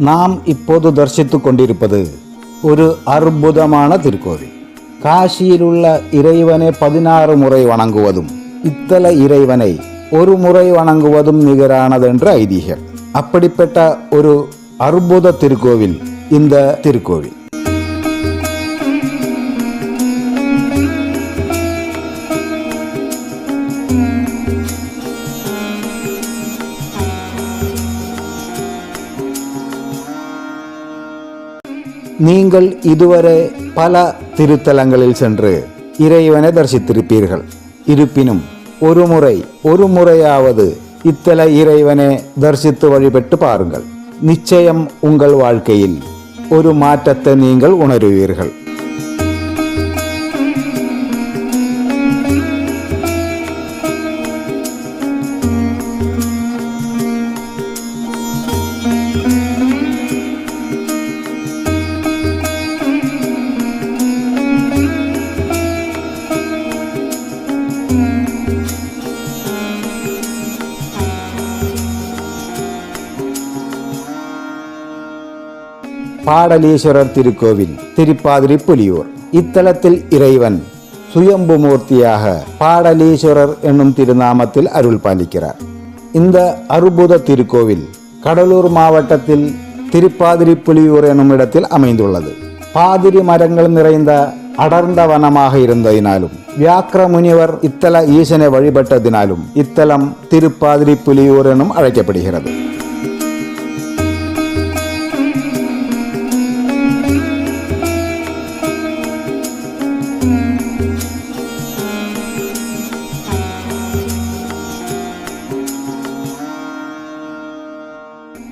நாம் இப்போது தரிசித்து கொண்டிருப்பது ஒரு அற்புதமான திருக்கோவில். காசியிலுள்ள இறைவனை 16 முறை வணங்குவதும் இத்தல இறைவனை ஒரு முறை வணங்குவதும் நிகரானதென்று ஐதீகம். அப்படிப்பட்ட ஒரு அற்புத திருக்கோவில் இந்த திருக்கோவில். நீங்கள் இதுவரை பல திருத்தலங்களில் சென்று இறைவனை தரிசித்திருப்பீர்கள். இருப்பினும் ஒரு முறையாவது இத்தல இறைவனை தரிசித்து வழிபட்டு பாருங்கள். நிச்சயம் உங்கள் வாழ்க்கையில் ஒரு மாற்றத்தை நீங்கள் உணருவீர்கள். பாடலீஸ்வரர் திருக்கோவில், திருப்பாதிரிப்புலியூர். இத்தலத்தில் இறைவன் சுயம்பு மூர்த்தியாக பாடலீஸ்வரர் என்னும் திருநாமத்தில் அருள் பாலிக்கிறார். இந்த அற்புத திருக்கோவில் கடலூர் மாவட்டத்தில் திருப்பாதிரிப்புலியூர் என்னும் இடத்தில் அமைந்துள்ளது. பாதிரி மரங்கள் நிறைந்த அடர்ந்த வனமாக இருந்ததினாலும் வியாக்கிர முனிவர் இத்தல ஈசனை வழிபட்டதினாலும் இத்தலம் திருப்பாதிரிப்புலியூர் எனும் அழைக்கப்படுகிறது.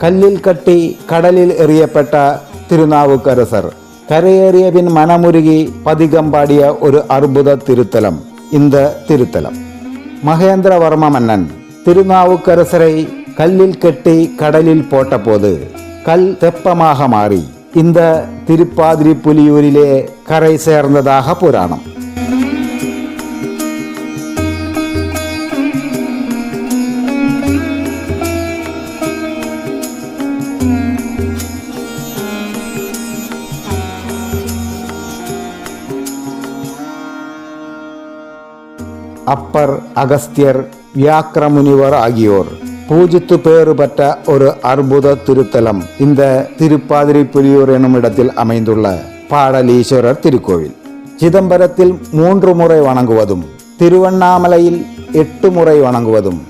கல்லில் கட்டி கடலில் எறியப்பட்ட திருநாவுக்கரசர் கரையேறிய பின் மனமுருகி பதிகம் பாடிய ஒரு அற்புத திருத்தலம் இந்த திருத்தலம். மகேந்திரவர்ம மன்னன் திருநாவுக்கரசரை கல்லில் கட்டி கடலில் போட்டபோது கல் தெப்பமாக மாறி இந்த திருப்பாதிரிப்புலியூரிலே கரை சேர்ந்ததாக புராணம். அப்பர், அகஸ்தியர், வியாக்கிர முனிவர் ஆகியோர் பூஜித்து பேறு பெற்ற ஒரு அற்புத திருத்தலம் இந்த திருப்பாதிரிப்புலியூர் எனும் இடத்தில் அமைந்துள்ள பாடலீஸ்வரர் திருக்கோவில். சிதம்பரத்தில் 3 முறை வணங்குவதும், திருவண்ணாமலையில் 8 முறை வணங்குவதும்,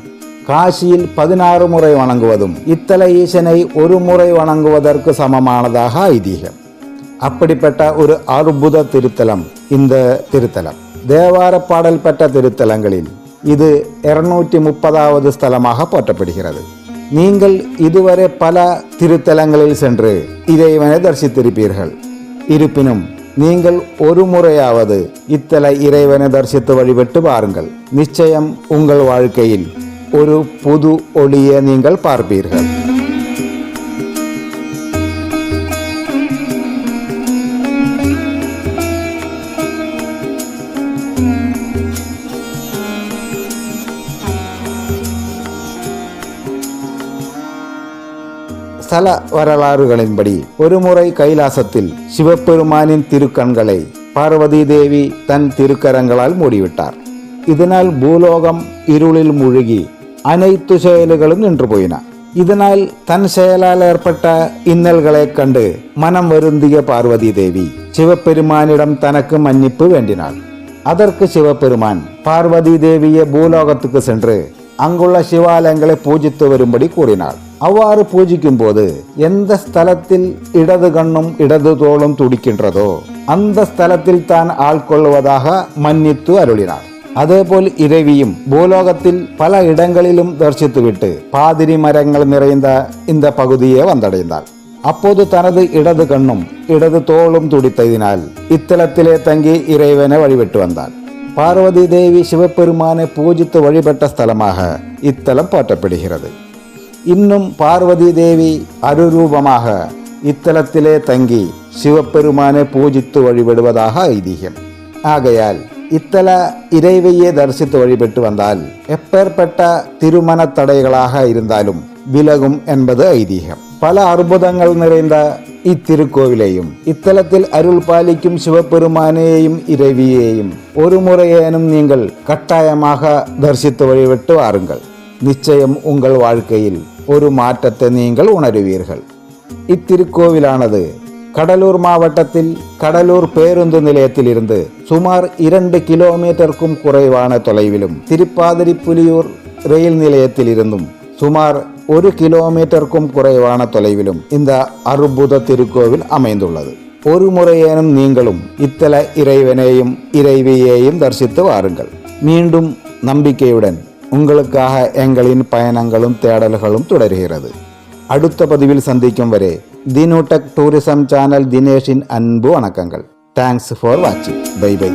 காசியில் 16 முறை வணங்குவதும் இத்தல ஈசனை ஒரு முறை வணங்குவதற்கு சமமானதாக ஐதீகம். அப்படிப்பட்ட ஒரு அற்புத திருத்தலம் இந்த திருத்தலம். தேவார பாடல் பெற்ற திருத்தலங்களில் இது 230வது ஸ்தலமாக போற்றப்படுகிறது. நீங்கள் இதுவரை பல திருத்தலங்களில் சென்று இறைவனை தரிசித்திருப்பீர்கள். இருப்பினும் நீங்கள் ஒரு முறையாவது இத்தல இறைவனை தரிசித்து வழிபட்டு பாருங்கள். நிச்சயம் உங்கள் வாழ்க்கையில் ஒரு புது ஒளியை நீங்கள் பார்ப்பீர்கள். ஸ்தல வரலாறுகளின்படி ஒருமுறை கைலாசத்தில் சிவபெருமானின் திருக்கண்களை பார்வதி தேவி தன் திருக்கரங்களால் மூடிவிட்டார். இதனால் பூலோகம் இருளில் மூழ்கி அனைத்து செயல்களும் நின்று போயின. இதனால் தன் செயலால் ஏற்பட்ட இன்னல்களைக் கண்டு மனம் வருந்திய பார்வதி தேவி சிவபெருமானிடம் தனக்கு மன்னிப்பு வேண்டினாள். அதற்கு சிவபெருமான் பார்வதி தேவியை பூலோகத்துக்கு சென்று அங்குள்ள சிவாலயங்களை பூஜித்து வரும்படி கூறினாள். அவ்வாறு பூஜிக்கும் போது எந்த ஸ்தலத்தில் இடது கண்ணும் இடது தோளும் துடிக்கின்றதோ அந்த ஸ்தலத்தில் தான் ஆள்கொள்வதாக மன்னித்து அருளினார். அதேபோல் இறைவியும் பூலோகத்தில் பல இடங்களிலும் தரிசித்துவிட்டு பாதிரி மரங்கள் நிறைந்த இந்த பகுதியை வந்தடைந்தாள். அப்போது தனது இடது கண்ணும் இடது தோளும் துடித்ததினால் இத்தலத்திலே தங்கி இறைவனை வழிபட்டு வந்தாள். பார்வதி தேவி சிவபெருமானை பூஜித்து வழிபட்ட ஸ்தலமாக இத்தலம் போற்றப்படுகிறது. இன்னும் பார்வதி தேவி அருரூபமாக இத்தலத்திலே தங்கி சிவபெருமானை பூஜித்து வழிபடுவதாக ஐதீகம். ஆகையால் இத்தல இறைவையே தரிசித்து வழிபட்டு வந்தால் எப்பேற்பட்ட திருமண தடைகளாக இருந்தாலும் விலகும் என்பது ஐதீகம். பல அற்புதங்கள் நிறைந்த இத்திருக்கோவிலையும் இத்தலத்தில் அருள் பாலிக்கும் சிவபெருமானையும் இறைவியையும் ஒரு முறையேனும் நீங்கள் கட்டாயமாக தரிசித்து வழிபட்டு வாருங்கள். நிச்சயம் உங்கள் வாழ்க்கையில் ஒரு மாற்றத்தை நீங்கள் உணருவீர்கள். இத்திருக்கோவிலானது கடலூர் மாவட்டத்தில் கடலூர் பேருந்து நிலையத்தில் இருந்து சுமார் 2 கிலோமீட்டருக்கும் குறைவான தொலைவிலும், திருப்பாதிரி புலியூர் ரயில் நிலையத்தில் இருந்தும் சுமார் 1 கிலோமீட்டருக்கும் குறைவான தொலைவிலும் இந்த அற்புத திருக்கோவில் அமைந்துள்ளது. ஒரு முறையேனும் நீங்களும் இத்தல இறைவனையும் இறைவியையும் தரிசித்து வாருங்கள். மீண்டும் நம்பிக்கையுடன் உங்களுக்காக எங்களின் பயணங்களும் தேடல்களும் தொடர்கிறது. அடுத்த பதிவில் சந்திக்கும் வரை தினுடெக் டூரிசம் சேனல் தினேஷின் அன்பு வணக்கங்கள். தேங்க்ஸ் ஃபார் வாட்சிங். Bye by.